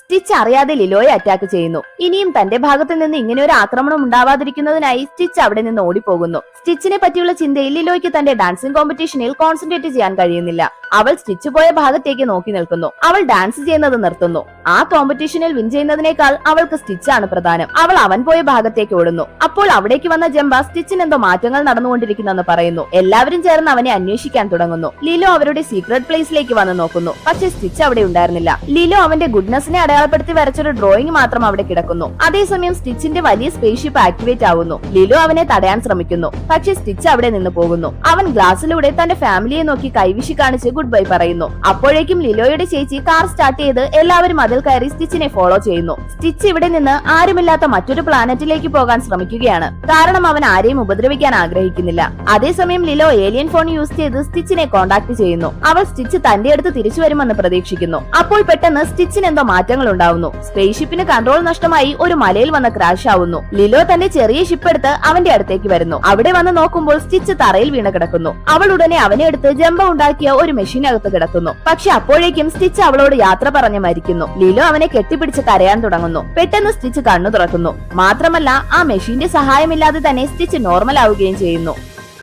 Stitch അറിയാതെ ലിലോയെ attack ചെയ്യുന്നു. ഇനിയും തന്റെ ഭാഗത്ത് നിന്ന് ഇങ്ങനെ ഒരു ആക്രമണം ഉണ്ടാവാതിരിക്കുന്നതിനായി സ്റ്റിച്ച് അവിടെ നിന്ന് ഓടിപ്പോകുന്നു. സ്റ്റിച്ചിനെ പറ്റിയുള്ള ചിന്തയിൽ ലിലോയ്ക്ക് തന്റെ ഡാൻസിംഗ് കോമ്പറ്റീഷനിൽ കോൺസെൻട്രേറ്റ് ചെയ്യാൻ കഴിയുന്നില്ല. അവൾ സ്റ്റിച്ച് പോയ ഭാഗത്തേക്ക് നോക്കി നിൽക്കുന്നു. അവൾ ഡാൻസ് ചെയ്യുന്നത് നിർത്തുന്നു. ആ കോമ്പറ്റീഷനിൽ വിൻ ചെയ്യുന്നതിനേക്കാൾ അവൾക്ക് സ്റ്റിച്ചാണ് പ്രധാനം. അവൾ അവൻ പോയ ഭാഗത്തേക്ക് ഓടുന്നു. അപ്പോൾ അവിടേക്ക് വന്ന ജംബ സ്റ്റിച്ചിന് എന്തോ മാറ്റങ്ങൾ നടന്നുകൊണ്ടിരിക്കുന്നെന്ന് പറയുന്നു. എല്ലാവരും ചേർന്ന് അവനെ അന്വേഷിക്കാൻ തുടങ്ങുന്നു. ലിലോ അവരുടെ സീക്രട്ട് പ്ലേസിലേക്ക് വന്ന് നോക്കുന്നു. പക്ഷേ സ്റ്റിച്ച് അവിടെ ഉണ്ടായിരുന്നില്ല. ലിലോ അവന്റെ ഗുഡ്നെസ്സിനെ അടയാളപ്പെടുത്തി വരച്ചൊരു ഡ്രോയിങ് മാത്രം അവിടെ കിടക്കുന്നു. അതേസമയം സ്റ്റിച്ചിന്റെ വലിയ സ്പേസ്ഷിപ്പ് ആക്ടിവേറ്റ് ആവുന്നു. ലിലോ അവനെ തടയാൻ ശ്രമിക്കുന്നു. പക്ഷേ സ്റ്റിച്ച് അവിടെ നിന്ന് പോകുന്നു. അവൻ ഗ്ലാസ്സിലൂടെ തന്റെ ഫാമിലിയെ നോക്കി കൈവിശി കാണിച്ച് ഗുഡ് ബൈ പറയുന്നു. അപ്പോഴേക്കും ലിലോയുടെ ചേച്ചി കാർ സ്റ്റാർട്ട് ചെയ്ത് എല്ലാവരും അതിൽ കയറി സ്റ്റിച്ചിനെ ഫോളോ ചെയ്യുന്നു. സ്റ്റിച്ച് ഇവിടെ നിന്ന് ആരുമില്ലാത്ത മറ്റൊരു പ്ലാനറ്റിലേക്ക് പോകാൻ ശ്രമിക്കുകയാണ്. കാരണം അവൻ ആരെയും ഉപദ്രവിക്കാൻ ആഗ്രഹിക്കുന്നില്ല. അതേസമയം ലിലോ ഏലിയൻ ഫോൺ യൂസ് ചെയ്ത് സ്റ്റിച്ചിനെ കോണ്ടാക്ട് ചെയ്യുന്നു. അവൾ സ്റ്റിച്ച് തന്റെ അടുത്ത് തിരിച്ചു വരുമെന്ന് പ്രതീക്ഷിക്കുന്നു. അപ്പോൾ പെട്ടെന്ന് സ്റ്റിച്ചിന് എന്തോ മാറ്റങ്ങൾ ഉണ്ടാവുന്നു. സ്പേസ്ഷിപ്പിന് കൺട്രോൾ നഷ്ടമായി ഒരു മലയിൽ വന്ന് ക്രാഷ് ആവുന്നു. ലിലോ തന്റെ ചെറിയ ഷിപ്പ് എടുത്ത് അവന്റെ അടുത്തേക്ക് വരുന്നു. അവിടെ വന്ന് നോക്കുമ്പോൾ സ്റ്റിച്ച് തറയിൽ വീണ് കിടക്കുന്നു. അവൾ ഉടനെ അവനെ എടുത്ത് ജംബ ഉണ്ടാക്കിയ ഒരു മെഷീനകത്ത് കിടക്കുന്നു. പക്ഷെ അപ്പോഴേക്കും സ്റ്റിച്ച് അവളോട് യാത്ര പറഞ്ഞ് മരിക്കുന്നു. ലിലോ അവനെ കെട്ടിപ്പിടിച്ച് കരയാൻ തുടങ്ങുന്നു. പെട്ടെന്ന് സ്റ്റിച്ച് കണ്ണു തുറക്കുന്നു. മാത്രമല്ല ആ മെഷീന്റെ സഹായമില്ലാതെ തന്നെ സ്റ്റിച്ച് നോർമൽ ആവുകയും ചെയ്യുന്നു.